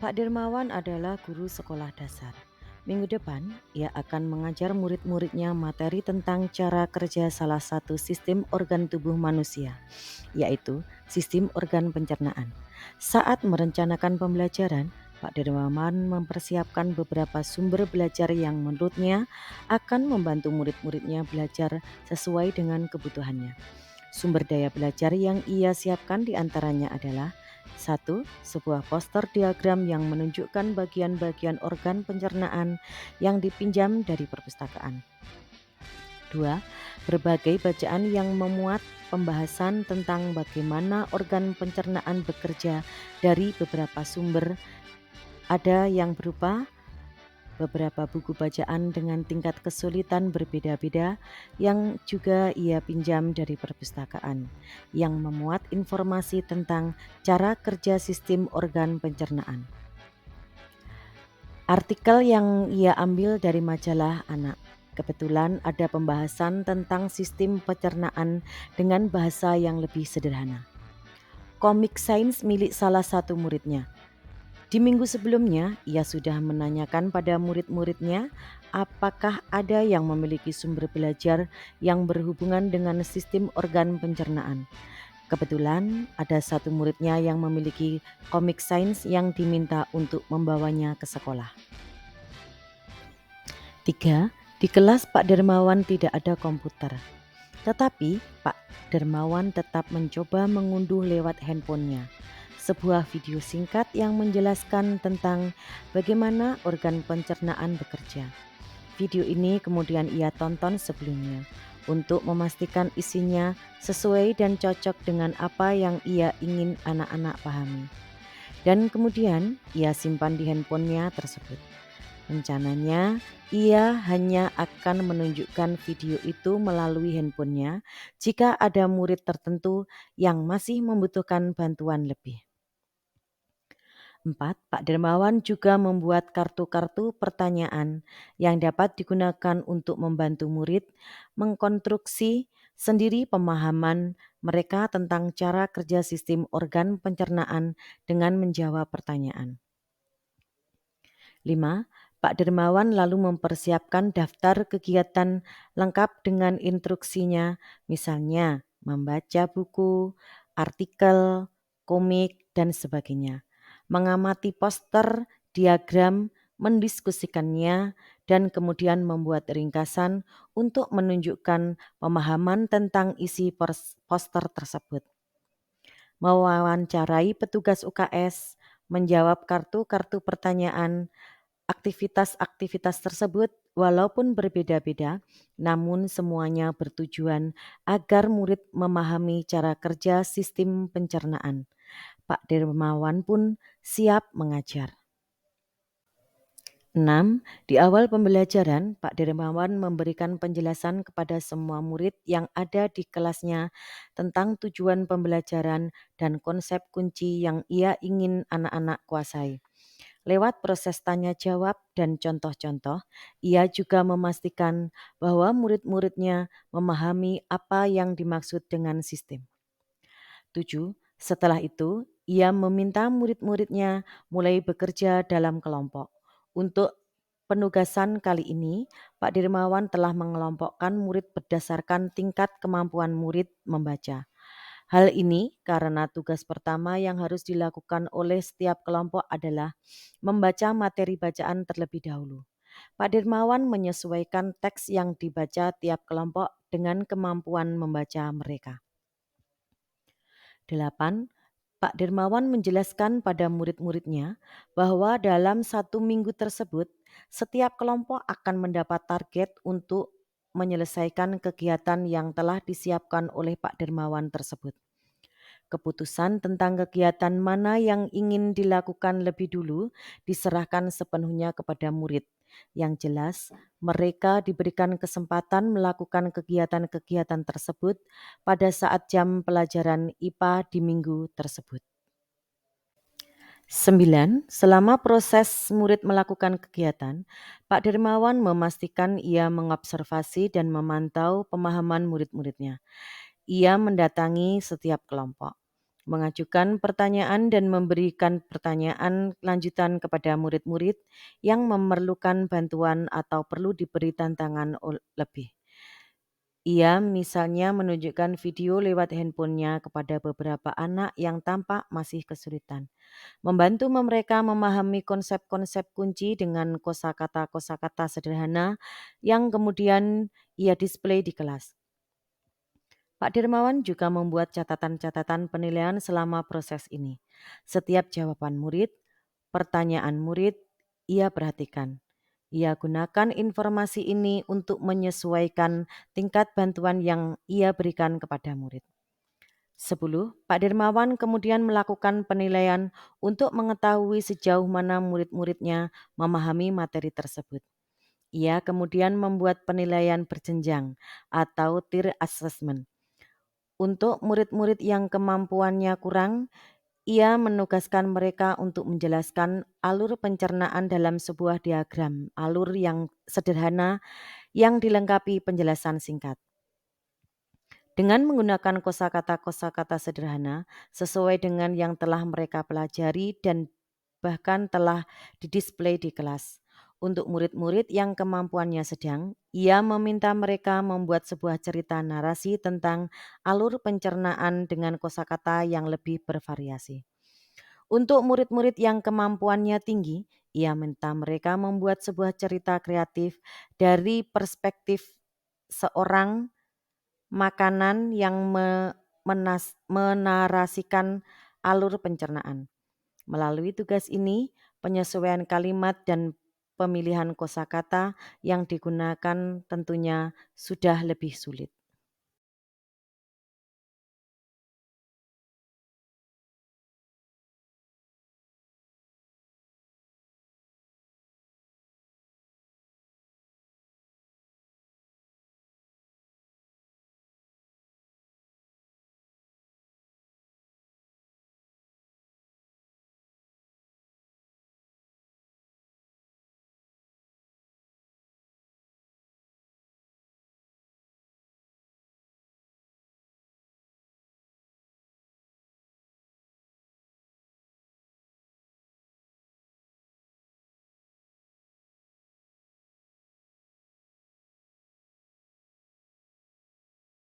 Pak Dermawan adalah guru sekolah dasar. Minggu depan, ia akan mengajar murid-muridnya materi tentang cara kerja salah satu sistem organ tubuh manusia, yaitu sistem organ pencernaan. Saat merencanakan pembelajaran, Pak Dermawan mempersiapkan beberapa sumber belajar yang menurutnya akan membantu murid-muridnya belajar sesuai dengan kebutuhannya. Sumber daya belajar yang ia siapkan diantaranya adalah: satu, sebuah poster diagram yang menunjukkan bagian-bagian organ pencernaan yang dipinjam dari perpustakaan. Dua, berbagai bacaan yang memuat pembahasan tentang bagaimana organ pencernaan bekerja dari beberapa sumber. Ada yang berupa beberapa buku bacaan dengan tingkat kesulitan berbeda-beda yang juga ia pinjam dari perpustakaan, yang memuat informasi tentang cara kerja sistem organ pencernaan. Artikel yang ia ambil dari majalah Anak. Kebetulan ada pembahasan tentang sistem pencernaan dengan bahasa yang lebih sederhana. Komik sains milik salah satu muridnya. Di minggu sebelumnya, ia sudah menanyakan pada murid-muridnya apakah ada yang memiliki sumber belajar yang berhubungan dengan sistem organ pencernaan. Kebetulan ada satu muridnya yang memiliki komik sains yang diminta untuk membawanya ke sekolah. 3. Di kelas Pak Dermawan tidak ada komputer. Tetapi Pak Dermawan tetap mencoba mengunduh lewat handphonenya sebuah video singkat yang menjelaskan tentang bagaimana organ pencernaan bekerja. Video ini kemudian ia tonton sebelumnya untuk memastikan isinya sesuai dan cocok dengan apa yang ia ingin anak-anak pahami. Dan kemudian ia simpan di handphonenya tersebut. Rencananya, ia hanya akan menunjukkan video itu melalui handphonenya jika ada murid tertentu yang masih membutuhkan bantuan lebih. 4. Pak Dermawan juga membuat kartu-kartu pertanyaan yang dapat digunakan untuk membantu murid mengkonstruksi sendiri pemahaman mereka tentang cara kerja sistem organ pencernaan dengan menjawab pertanyaan. 5. Pak Dermawan lalu mempersiapkan daftar kegiatan lengkap dengan instruksinya, misalnya membaca buku, artikel, komik, dan sebagainya, mengamati poster, diagram, mendiskusikannya, dan kemudian membuat ringkasan untuk menunjukkan pemahaman tentang isi poster tersebut. Mewawancarai petugas UKS, menjawab kartu-kartu pertanyaan. Aktivitas-aktivitas tersebut walaupun berbeda-beda, namun semuanya bertujuan agar murid memahami cara kerja sistem pencernaan. Pak Dermawan pun siap mengajar. 6. Di awal pembelajaran, Pak Dermawan memberikan penjelasan kepada semua murid yang ada di kelasnya tentang tujuan pembelajaran dan konsep kunci yang ia ingin anak-anak kuasai. Lewat proses tanya jawab dan contoh-contoh, ia juga memastikan bahwa murid-muridnya memahami apa yang dimaksud dengan sistem. 7. Setelah itu, ia meminta murid-muridnya mulai bekerja dalam kelompok. Untuk penugasan kali ini, Pak Dermawan telah mengelompokkan murid berdasarkan tingkat kemampuan murid membaca. Hal ini karena tugas pertama yang harus dilakukan oleh setiap kelompok adalah membaca materi bacaan terlebih dahulu. Pak Dermawan menyesuaikan teks yang dibaca tiap kelompok dengan kemampuan membaca mereka. 8. Pak Dermawan menjelaskan pada murid-muridnya bahwa dalam 1 minggu tersebut, setiap kelompok akan mendapat target untuk menyelesaikan kegiatan yang telah disiapkan oleh Pak Dermawan tersebut. Keputusan tentang kegiatan mana yang ingin dilakukan lebih dulu diserahkan sepenuhnya kepada murid. Yang jelas, mereka diberikan kesempatan melakukan kegiatan-kegiatan tersebut pada saat jam pelajaran IPA di minggu tersebut. 9. Selama proses murid melakukan kegiatan, Pak Dermawan memastikan ia mengobservasi dan memantau pemahaman murid-muridnya. Ia mendatangi setiap kelompok. mengajukan pertanyaan dan memberikan pertanyaan lanjutan kepada murid-murid yang memerlukan bantuan atau perlu diberi tantangan lebih. Ia misalnya menunjukkan video lewat handphonenya kepada beberapa anak yang tampak masih kesulitan, membantu mereka memahami konsep-konsep kunci dengan kosakata-kosakata sederhana yang kemudian ia display di kelas. Pak Dermawan juga membuat catatan-catatan penilaian selama proses ini. Setiap jawaban murid, pertanyaan murid, ia perhatikan. Ia gunakan informasi ini untuk menyesuaikan tingkat bantuan yang ia berikan kepada murid. 10. Pak Dermawan kemudian melakukan penilaian untuk mengetahui sejauh mana murid-muridnya memahami materi tersebut. Ia kemudian membuat penilaian berjenjang atau tier assessment. Untuk murid-murid yang kemampuannya kurang, ia menugaskan mereka untuk menjelaskan alur pencernaan dalam sebuah diagram alur yang sederhana yang dilengkapi penjelasan singkat. Dengan menggunakan kosakata-kosakata sederhana sesuai dengan yang telah mereka pelajari dan bahkan telah didisplay di kelas. Untuk murid-murid yang kemampuannya sedang, ia meminta mereka membuat sebuah cerita narasi tentang alur pencernaan dengan kosakata yang lebih bervariasi. Untuk murid-murid yang kemampuannya tinggi, ia minta mereka membuat sebuah cerita kreatif dari perspektif seorang makanan yang menarasikan alur pencernaan. Melalui tugas ini, penyesuaian kalimat dan pemilihan kosakata yang digunakan tentunya sudah lebih sulit.